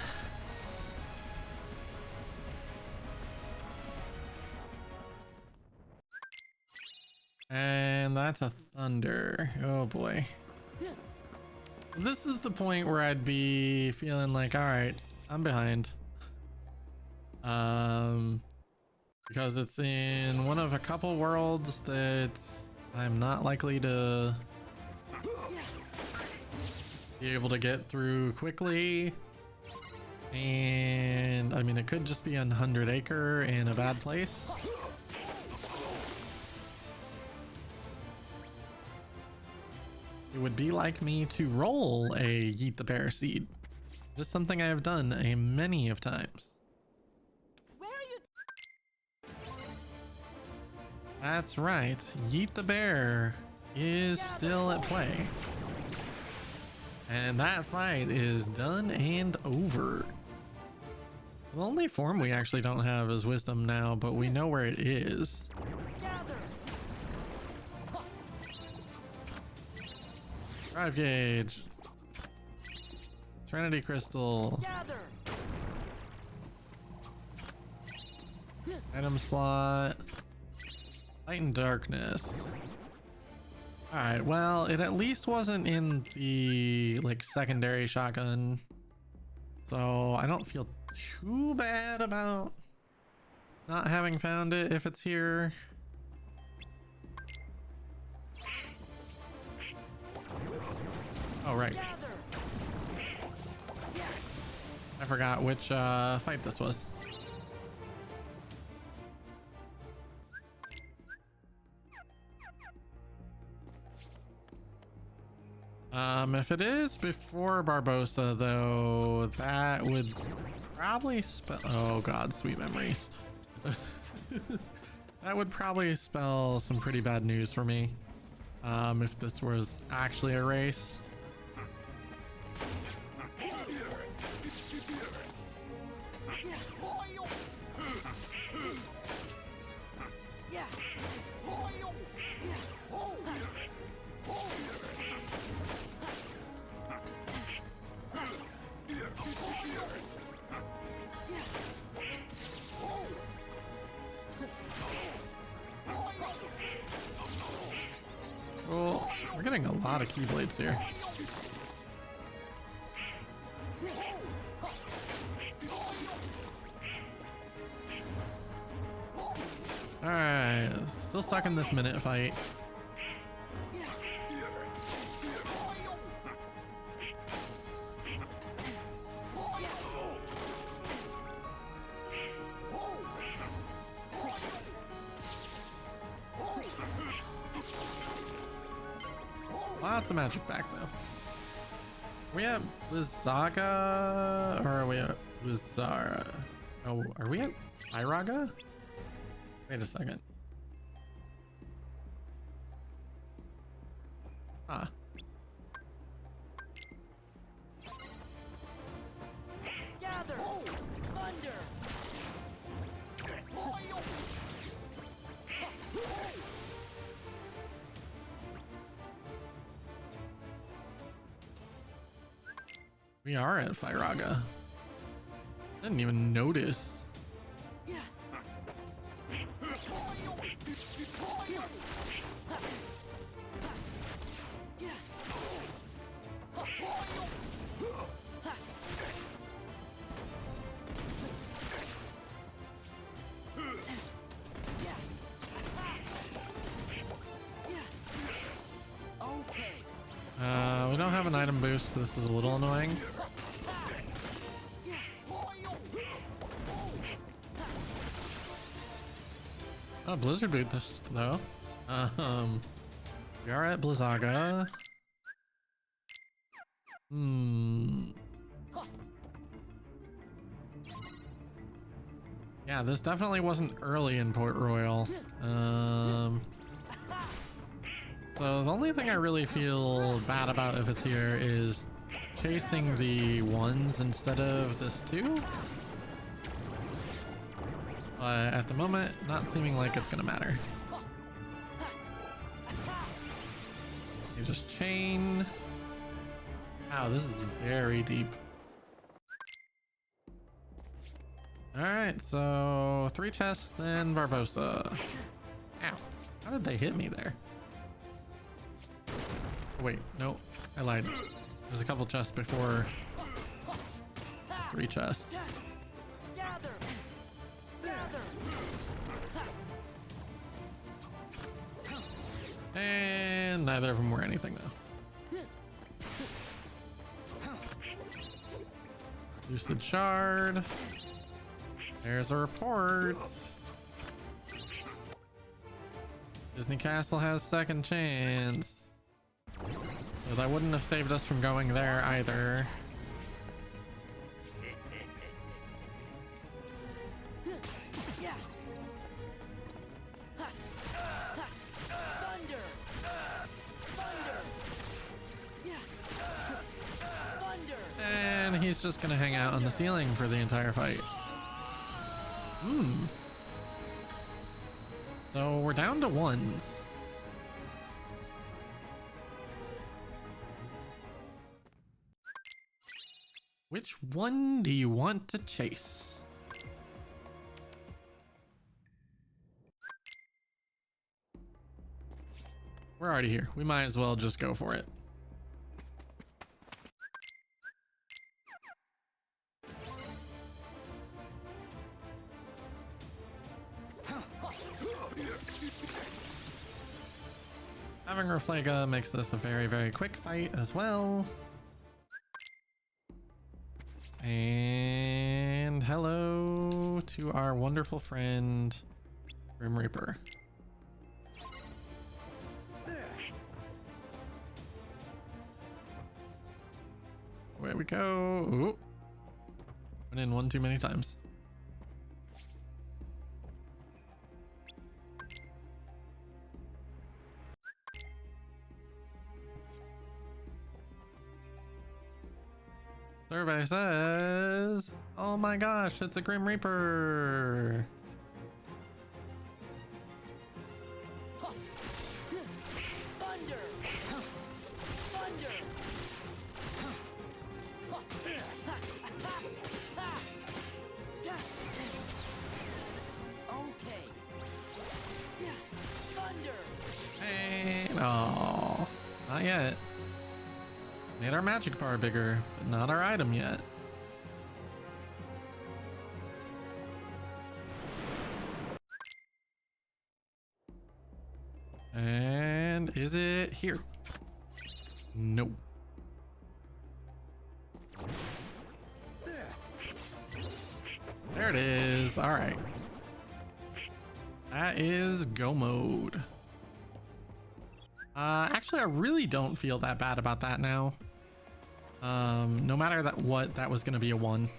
And that's a thunder. Oh boy. This is the point where I'd be feeling like, alright, I'm behind. Because it's in one of a couple worlds that I'm not likely to be able to get through quickly. And I mean, it could just be on 100 Acre in a bad place. It would be like me to roll a Yeet the Bear seed. Just something I have done a many of times. Where are you? That's right, Yeet the Bear is still at play. And that fight is done and over. The only form we actually don't have is Wisdom now, but we know where it is. Gather. Drive Gauge. Trinity Crystal. Gather. Item slot. Light and Darkness. Alright, well, it at least wasn't in the, like, secondary shotgun. So I don't feel too bad about not having found it if it's here. Oh, right. Gather. I forgot which fight this was. If it is before Barbosa, though, that would probably spell... Oh god, sweet memories. That would probably spell some pretty bad news for me. If this was actually a race. Yeah. Oh, we're getting a lot of Keyblades here. Alright, still stuck in this minute fight. Lots of magic back though. Are we at Blizzaga or are we at Blizzara? Oh, are we at Iraga? Wait a second. Ah. Gather. Thunder. We are at Fyraga. Didn't even notice. Yeah. Okay. We don't have an item boost. This is a little annoying. Oh, Blizzard boot this though. We are at Blizzaga. Yeah, this definitely wasn't early in Port Royal. So the only thing I really feel bad about if it's here is chasing the ones instead of this two. But at the moment, not seeming like it's gonna matter. You just chain. Wow, this is very deep. Alright, so 3 chests, then Barbosa. Ow. How did they hit me there? Oh, wait, no, I lied. There's a couple chests before 3 chests. Gather. Gather. And neither of them were anything though. Lucid Shard. There's a report. Disney Castle has second chance. So that wouldn't have saved us from going there either. Yeah. Thunder. Thunder. Yeah. Thunder. And he's just gonna hang out on the ceiling for the entire fight. So we're down to 1s. Which one do you want to chase? We're already here. We might as well just go for it. Having Reflega makes this a very, very quick fight as well. And hello to our wonderful friend, Grim Reaper. Away we go. Ooh. Went in one too many times. Survey says, oh my gosh, it's a Grim Reaper. Thunder. Thunder. Okay. Yeah. Thunder. And oh, not yet. Made our magic bar bigger, but not our item yet. And is it here? Nope. There it is. All right. That is go mode. Actually, I really don't feel that bad about that now. No matter what, that was going to be a 1.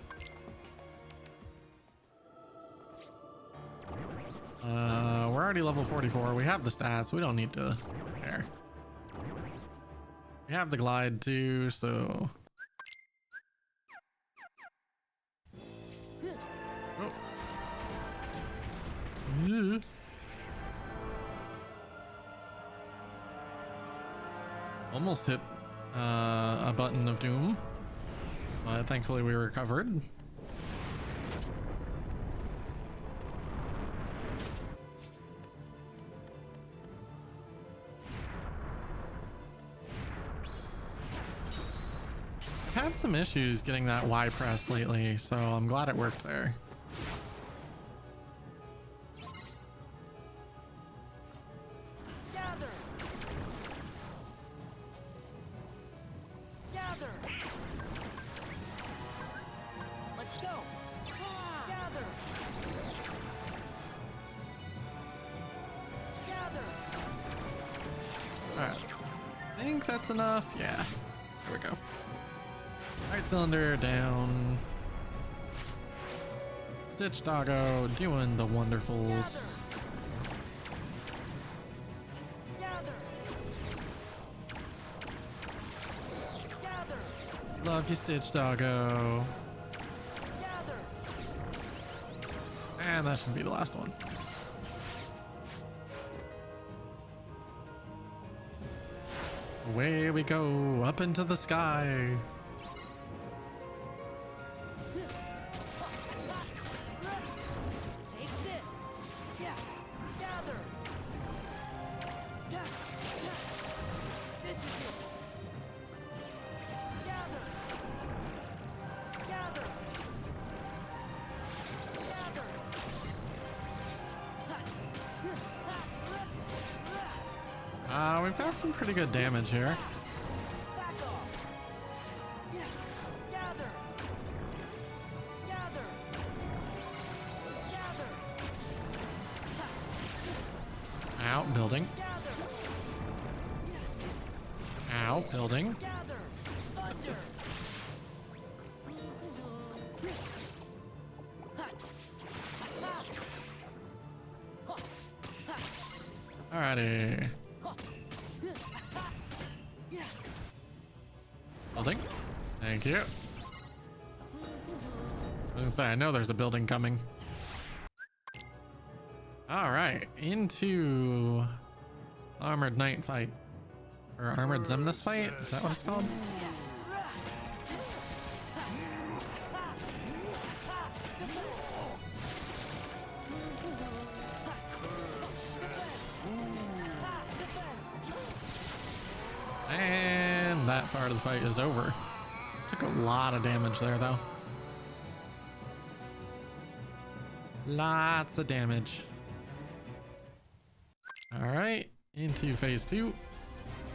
We're already level 44. We have the stats. We don't need to care. We have the glide too, so. Oh. Yeah. Almost hit a button of doom, but thankfully we recovered. I've had some issues getting that Y press lately, so I'm glad it worked there. Gather. Gather. Let's go. Gather. Gather. Alright, I think that's enough. Yeah, there we go. Right cylinder down. Stitch Doggo doing the wonderfuls. Gather. Gather. Love you, Stitch Doggo. Gather. And that should be the last one. Away we go, up into the sky. Take this. Yeah. Gather. This is it. Gather. Gather. Gather. We've got some pretty good damage here. Back off. Gather. Gather. Gather. Out, building. Gather. Out, building. Gather. Thunder. Alrighty. Building. Thank you. I was gonna say, I know there's a building coming. Alright, into Armored Knight fight. Or Armored Zemnis fight? Is that what it's called? And that part of the fight is over. Took a lot of damage there, though. Lots of damage. All right, into phase 2.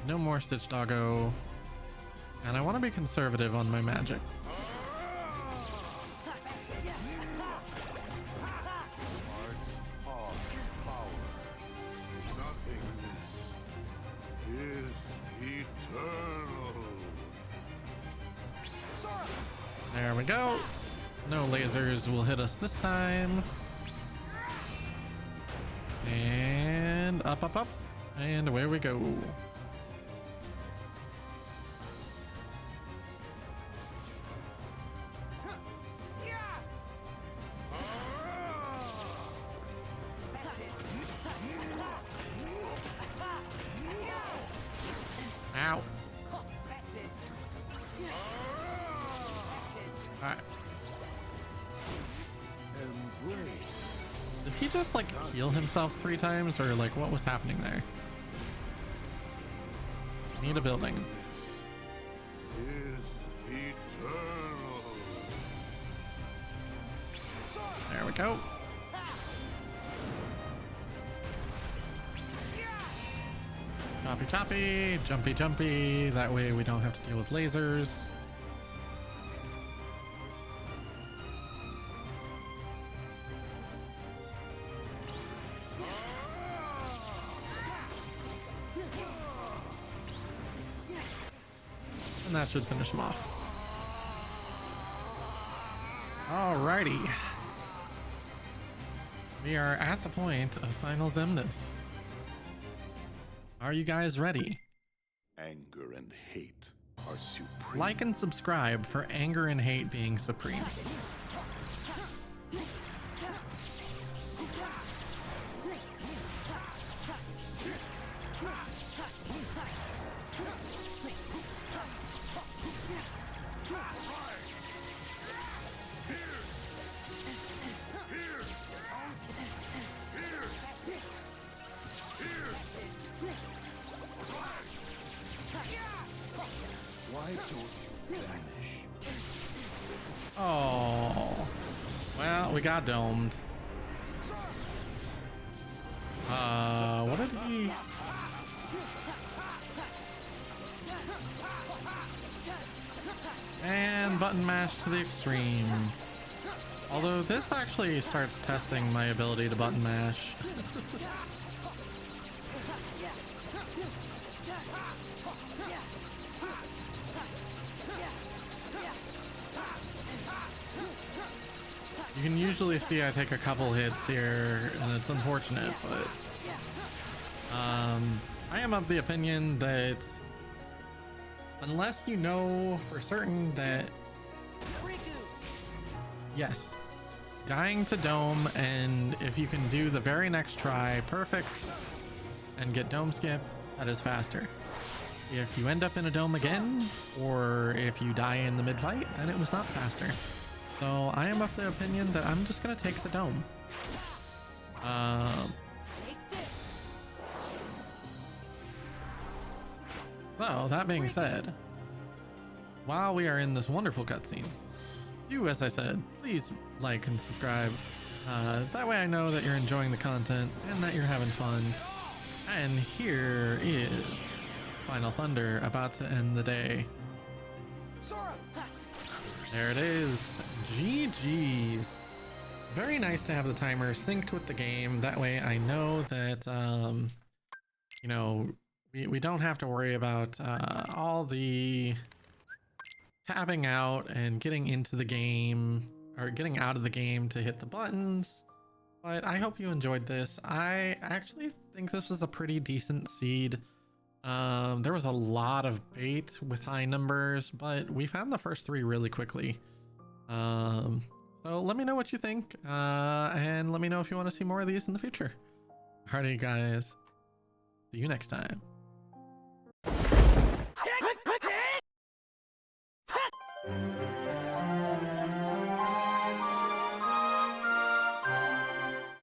No more Stitch Doggo. And I want to be conservative on my magic. Arts are power. Nothingness is eternal. There we go. No lasers will hit us this time. And up, up, up. And away we go. Ow. That's it. Alright. Embrace. Did he just like heal himself 3 times, or like what was happening there? Need a building. This is eternal. There we go. Choppy choppy, jumpy jumpy. That way we don't have to deal with lasers. And that should finish him off. Alrighty. We are at the point of final Zemnis. Are you guys ready? Anger and hate are supreme. Like and subscribe for anger and hate being supreme. Why don't you vanish? Oh, well, we got domed. What did he? And button mash to the extreme. Although this actually starts testing my ability to button mash. You can usually see I take a couple hits here, and it's unfortunate, but I am of the opinion that unless you know for certain that, Riku. yes, it's dying to dome, and if you can do the very next try perfect and get dome skip, that is faster. If you end up in a dome again, or if you die in the mid-fight, then it was not faster. So I am of the opinion that I'm just gonna take the dome. Take this. So that being said, while we are in this wonderful cutscene, do as I said, please like and subscribe. That way I know that you're enjoying the content and that you're having fun. And here is Final Thunder about to end the day. Sora. There it is. GG's. Very nice to have the timer synced with the game. That way I know that, you know, we don't have to worry about all the tapping out and getting into the game or getting out of the game to hit the buttons. But I hope you enjoyed this. I actually think this was a pretty decent seed. There was a lot of bait with high numbers, but we found the first 3 really quickly. So let me know what you think, and let me know if you want to see more of these in the future. Alrighty guys, see you next time.